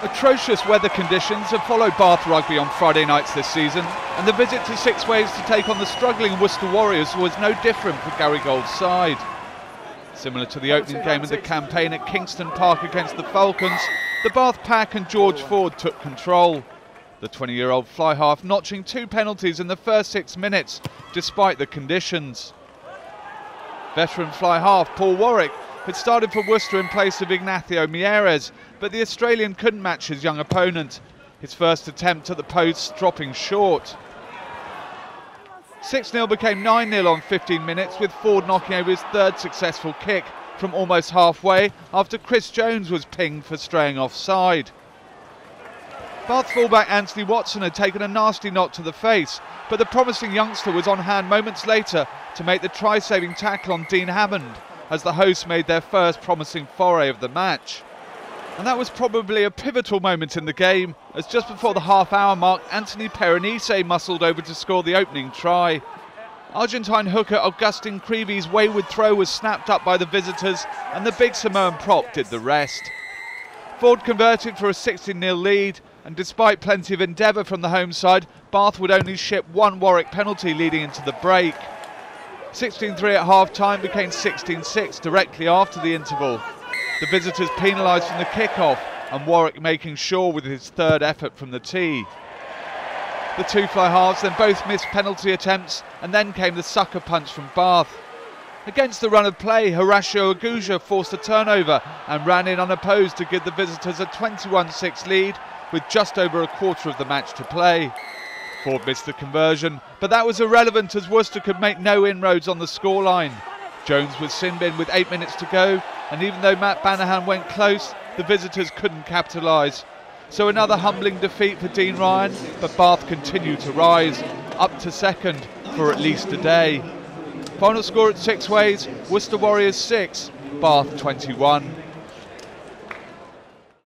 Atrocious weather conditions have followed Bath Rugby on Friday nights this season, and the visit to Six Ways to take on the struggling Worcester Warriors was no different for Gary Gould's side. Similar to the opening game of the campaign at Kingston Park against the Falcons, the Bath pack and George Ford took control. The 20-year-old fly half notching 2 penalties in the first 6 minutes, despite the conditions. Veteran fly half Paul Warwick had started for Worcester in place of Ignacio Mieres, but the Australian couldn't match his young opponent, his first attempt at the post dropping short. 6-0 became 9-0 on 15 minutes, with Ford knocking over his third successful kick from almost halfway after Chris Jones was pinged for straying offside. Bath fullback Anthony Watson had taken a nasty knock to the face, but the promising youngster was on hand moments later to make the try-saving tackle on Dean Hammond as the hosts made their first promising foray of the match. And that was probably a pivotal moment in the game, as just before the half-hour mark, Anthony Perenise muscled over to score the opening try. Argentine hooker Augustin Creevy's wayward throw was snapped up by the visitors, and the big Samoan prop did the rest. Ford converted for a 16-0 lead, and despite plenty of endeavour from the home side, Bath would only ship one Warwick penalty leading into the break. 16-3 at half-time became 16-6 directly after the interval. The visitors penalised from the kick-off, and Warwick making sure with his third effort from the tee. The two fly halves then both missed penalty attempts, and then came the sucker punch from Bath. Against the run of play, Horacio Aguja forced a turnover and ran in unopposed to give the visitors a 21-6 lead with just over a quarter of the match to play. Ford missed the conversion, but that was irrelevant as Worcester could make no inroads on the scoreline. Jones was sin-bin with 8 minutes to go, and even though Matt Banahan went close, the visitors couldn't capitalise. So another humbling defeat for Dean Ryan, but Bath continued to rise, up to second for at least a day. Final score at Six Ways, Worcester Warriors 6, Bath 21.